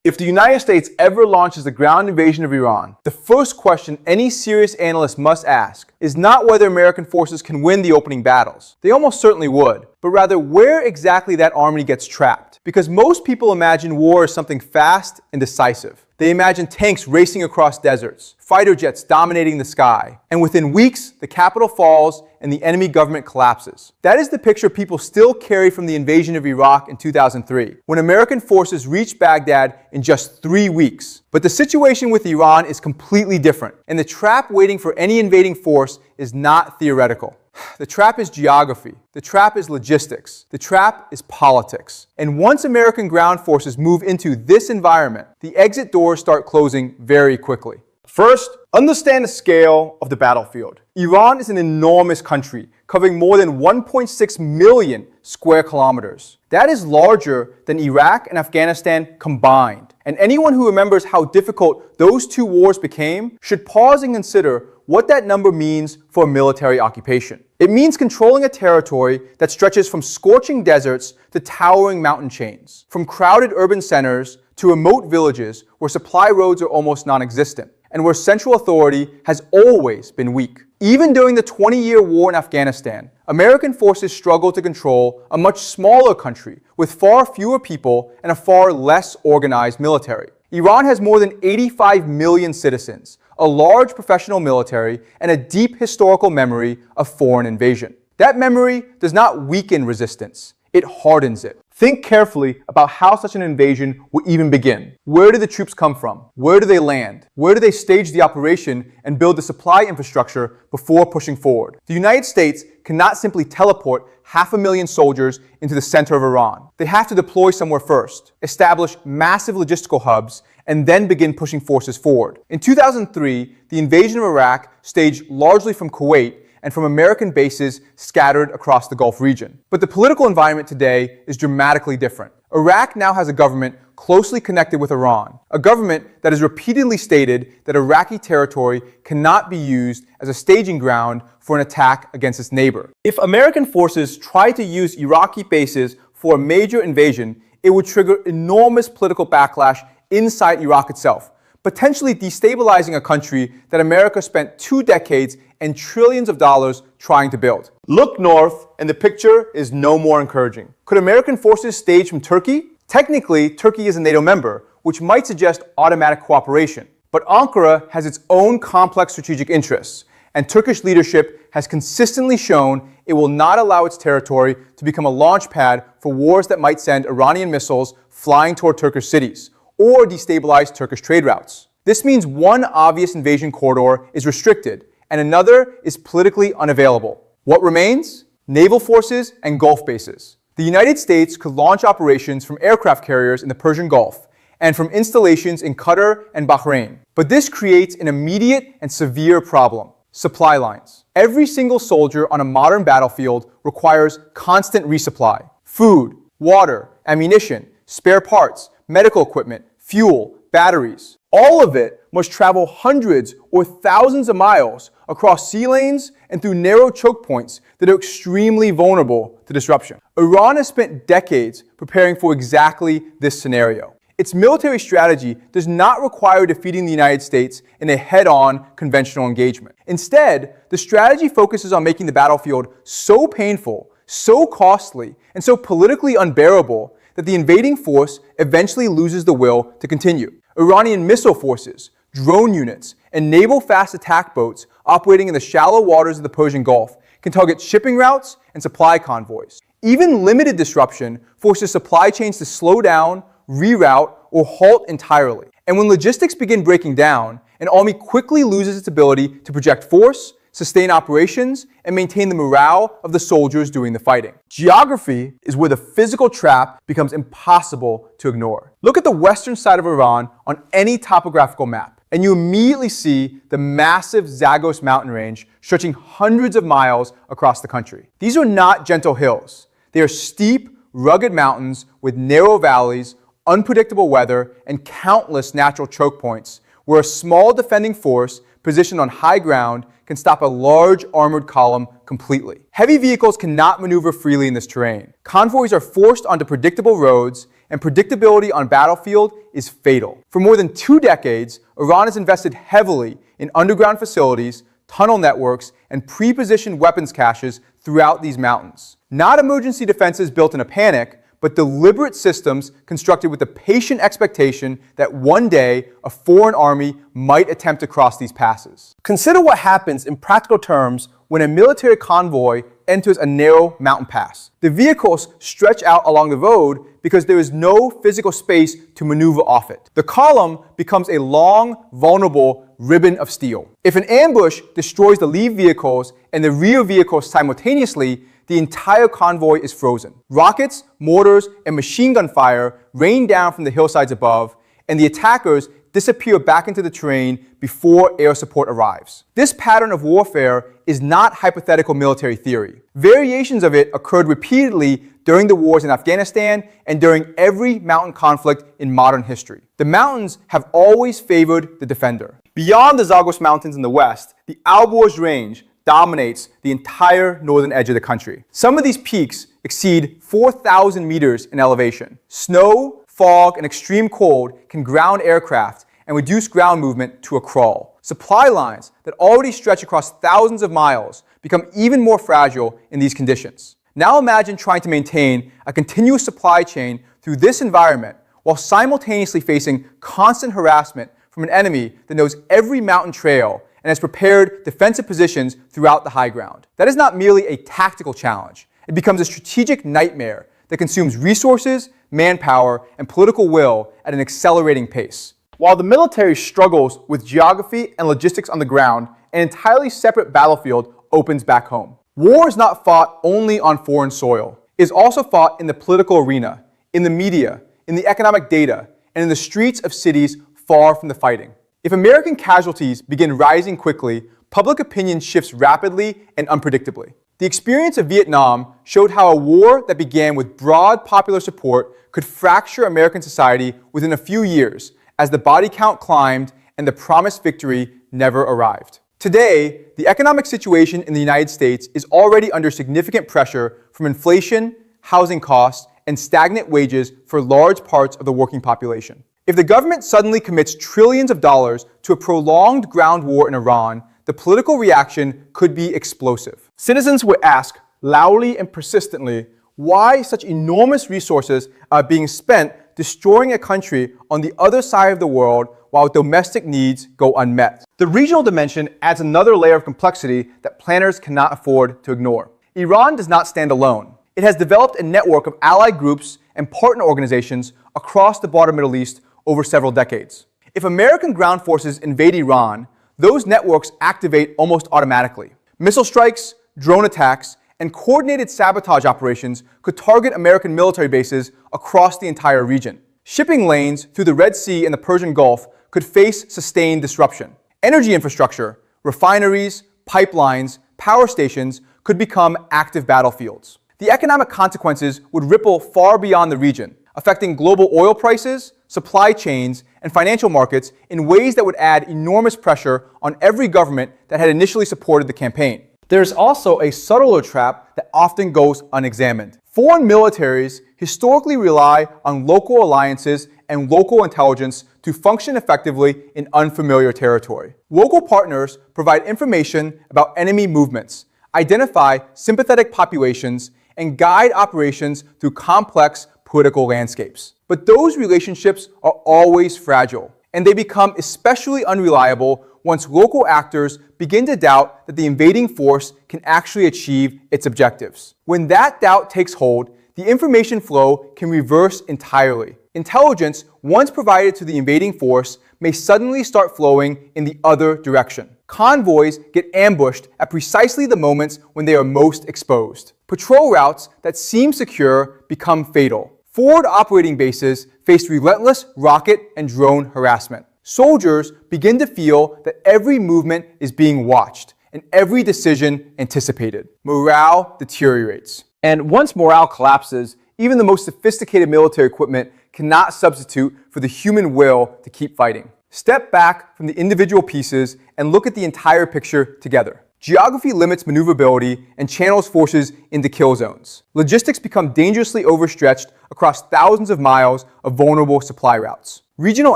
If the United States ever launches a ground invasion of Iran, the first question any serious analyst must ask is not whether American forces can win the opening battles. They almost certainly would, but rather where exactly that army gets trapped. Because most people imagine war as something fast and decisive. They imagine tanks racing across deserts, fighter jets dominating the sky, and within weeks, the capital falls and the enemy government collapses. That is the picture people still carry from the invasion of Iraq in 2003, when American forces reached Baghdad in just 3 weeks. But the situation with Iran is completely different, and the trap waiting for any invading force is not theoretical. The trap is geography. The trap is logistics. The trap is politics. And once American ground forces move into this environment, the exit doors start closing very quickly. First, understand the scale of the battlefield. Iran is an enormous country, covering more than 1.6 million square kilometers. That is larger than Iraq and Afghanistan combined. And anyone who remembers how difficult those two wars became should pause and consider what that number means for a military occupation. It means controlling a territory that stretches from scorching deserts to towering mountain chains, from crowded urban centers to remote villages where supply roads are almost non-existent, and where central authority has always been weak. Even during the 20-year war in Afghanistan, American forces struggled to control a much smaller country with far fewer people and a far less organized military. Iran has more than 85 million citizens, a large professional military, and a deep historical memory of foreign invasion. That memory does not weaken resistance, it hardens it. Think carefully about how such an invasion will even begin. Where do the troops come from? Where do they land? Where do they stage the operation and build the supply infrastructure before pushing forward? The United States cannot simply teleport 500,000 soldiers into the center of Iran. They have to deploy somewhere first, establish massive logistical hubs, and then begin pushing forces forward. In 2003, the invasion of Iraq, staged largely from Kuwait and from American bases scattered across the Gulf region. But the political environment today is dramatically different. Iraq now has a government closely connected with Iran, a government that has repeatedly stated that Iraqi territory cannot be used as a staging ground for an attack against its neighbor. If American forces try to use Iraqi bases for a major invasion, it would trigger enormous political backlash inside Iraq itself, potentially destabilizing a country that America spent 2 decades and trillions of dollars trying to build. Look north, and the picture is no more encouraging. Could American forces stage from Turkey? Technically, Turkey is a NATO member, which might suggest automatic cooperation. But Ankara has its own complex strategic interests, and Turkish leadership has consistently shown it will not allow its territory to become a launch pad for wars that might send Iranian missiles flying toward Turkish cities, or destabilize Turkish trade routes. This means one obvious invasion corridor is restricted, and another is politically unavailable. What remains? Naval forces and Gulf bases. The United States could launch operations from aircraft carriers in the Persian Gulf and from installations in Qatar and Bahrain. But this creates an immediate and severe problem: supply lines. Every single soldier on a modern battlefield requires constant resupply. Food, water, ammunition, spare parts, medical equipment, fuel, batteries. All of it must travel hundreds or thousands of miles across sea lanes and through narrow choke points that are extremely vulnerable to disruption. Iran has spent decades preparing for exactly this scenario. Its military strategy does not require defeating the United States in a head-on conventional engagement. Instead, the strategy focuses on making the battlefield so painful, so costly, and so politically unbearable that the invading force eventually loses the will to continue. Iranian missile forces, drone units, and naval fast attack boats operating in the shallow waters of the Persian Gulf can target shipping routes and supply convoys. Even limited disruption forces supply chains to slow down, reroute, or halt entirely. And when logistics begin breaking down, an army quickly loses its ability to project force, sustain operations, and maintain the morale of the soldiers doing the fighting. Geography is where the physical trap becomes impossible to ignore. Look at the western side of Iran on any topographical map, and you immediately see the massive Zagros mountain range stretching hundreds of miles across the country. These are not gentle hills. They are steep, rugged mountains with narrow valleys, unpredictable weather, and countless natural choke points where a small defending force positioned on high ground can stop a large armored column completely. Heavy vehicles cannot maneuver freely in this terrain. Convoys are forced onto predictable roads, and predictability on battlefield is fatal. For more than 2 decades, Iran has invested heavily in underground facilities, tunnel networks, and pre-positioned weapons caches throughout these mountains. Not emergency defenses built in a panic, but deliberate systems constructed with the patient expectation that one day a foreign army might attempt to cross these passes. Consider what happens in practical terms when a military convoy enters a narrow mountain pass. The vehicles stretch out along the road because there is no physical space to maneuver off it. The column becomes a long, vulnerable ribbon of steel. If an ambush destroys the lead vehicles and the rear vehicles simultaneously, the entire convoy is frozen. Rockets, mortars, and machine gun fire rain down from the hillsides above, and the attackers disappear back into the terrain before air support arrives. This pattern of warfare is not hypothetical military theory. Variations of it occurred repeatedly during the wars in Afghanistan and during every mountain conflict in modern history. The mountains have always favored the defender. Beyond the Zagros Mountains in the west, the Alborz Range dominates the entire northern edge of the country. Some of these peaks exceed 4,000 meters in elevation. Snow, fog, and extreme cold can ground aircraft and reduce ground movement to a crawl. Supply lines that already stretch across thousands of miles become even more fragile in these conditions. Now imagine trying to maintain a continuous supply chain through this environment while simultaneously facing constant harassment from an enemy that knows every mountain trail and has prepared defensive positions throughout the high ground. That is not merely a tactical challenge. It becomes a strategic nightmare that consumes resources, manpower, and political will at an accelerating pace. While the military struggles with geography and logistics on the ground, an entirely separate battlefield opens back home. War is not fought only on foreign soil. It is also fought in the political arena, in the media, in the economic data, and in the streets of cities far from the fighting. If American casualties begin rising quickly, public opinion shifts rapidly and unpredictably. The experience of Vietnam showed how a war that began with broad popular support could fracture American society within a few years as the body count climbed and the promised victory never arrived. Today, the economic situation in the United States is already under significant pressure from inflation, housing costs, and stagnant wages for large parts of the working population. If the government suddenly commits trillions of dollars to a prolonged ground war in Iran, the political reaction could be explosive. Citizens would ask loudly and persistently why such enormous resources are being spent destroying a country on the other side of the world while domestic needs go unmet. The regional dimension adds another layer of complexity that planners cannot afford to ignore. Iran does not stand alone. It has developed a network of allied groups and partner organizations across the broader Middle East over several decades. If American ground forces invade Iran, those networks activate almost automatically. Missile strikes, drone attacks, and coordinated sabotage operations could target American military bases across the entire region. Shipping lanes through the Red Sea and the Persian Gulf could face sustained disruption. Energy infrastructure, refineries, pipelines, power stations could become active battlefields. The economic consequences would ripple far beyond the region, affecting global oil prices, supply chains, and financial markets in ways that would add enormous pressure on every government that had initially supported the campaign. There is also a subtler trap that often goes unexamined. Foreign militaries historically rely on local alliances and local intelligence to function effectively in unfamiliar territory. Local partners provide information about enemy movements, identify sympathetic populations, and guide operations through complex political landscapes. But those relationships are always fragile, and they become especially unreliable once local actors begin to doubt that the invading force can actually achieve its objectives. When that doubt takes hold, the information flow can reverse entirely. Intelligence, once provided to the invading force, may suddenly start flowing in the other direction. Convoys get ambushed at precisely the moments when they are most exposed. Patrol routes that seem secure become fatal. Forward operating bases face relentless rocket and drone harassment. Soldiers begin to feel that every movement is being watched and every decision anticipated. Morale deteriorates. And once morale collapses, even the most sophisticated military equipment cannot substitute for the human will to keep fighting. Step back from the individual pieces and look at the entire picture together. Geography limits maneuverability and channels forces into kill zones. Logistics become dangerously overstretched across thousands of miles of vulnerable supply routes. Regional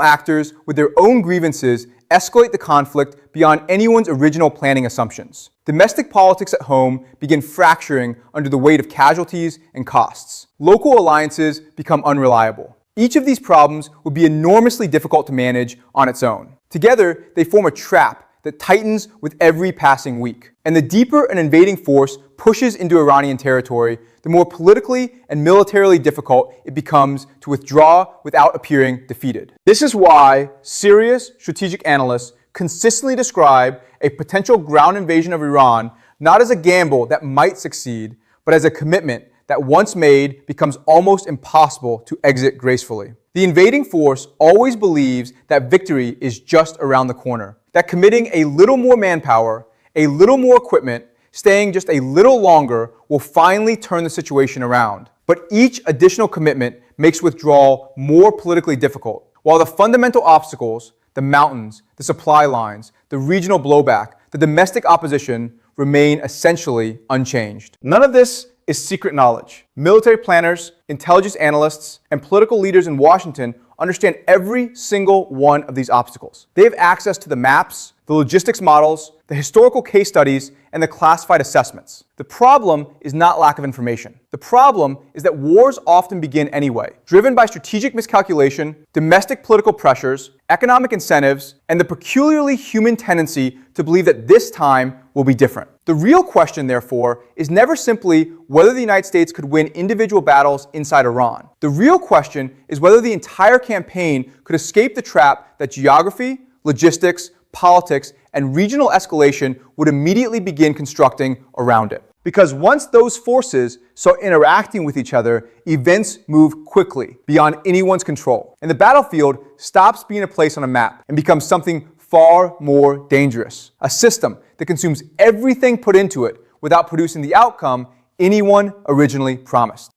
actors, with their own grievances, escalate the conflict beyond anyone's original planning assumptions. Domestic politics at home begin fracturing under the weight of casualties and costs. Local alliances become unreliable. Each of these problems would be enormously difficult to manage on its own. Together, they form a trap that tightens with every passing week. And the deeper an invading force pushes into Iranian territory, the more politically and militarily difficult it becomes to withdraw without appearing defeated. This is why serious strategic analysts consistently describe a potential ground invasion of Iran not as a gamble that might succeed, but as a commitment that once made becomes almost impossible to exit gracefully. The invading force always believes that victory is just around the corner, that committing a little more manpower, a little more equipment, staying just a little longer will finally turn the situation around. But each additional commitment makes withdrawal more politically difficult, while the fundamental obstacles, the mountains, the supply lines, the regional blowback, the domestic opposition, remain essentially unchanged. None of this is secret knowledge. Military planners, intelligence analysts, and political leaders in Washington understand every single one of these obstacles. They have access to the maps, the logistics models, the historical case studies, and the classified assessments. The problem is not lack of information. The problem is that wars often begin anyway, driven by strategic miscalculation, domestic political pressures, economic incentives, and the peculiarly human tendency to believe that this time will be different. The real question, therefore, is never simply whether the United States could win individual battles inside Iran. The real question is whether the entire campaign could escape the trap that geography, logistics, politics, and regional escalation would immediately begin constructing around it. Because once those forces start interacting with each other, events move quickly, beyond anyone's control. And the battlefield stops being a place on a map and becomes something far more dangerous. A system that consumes everything put into it without producing the outcome anyone originally promised.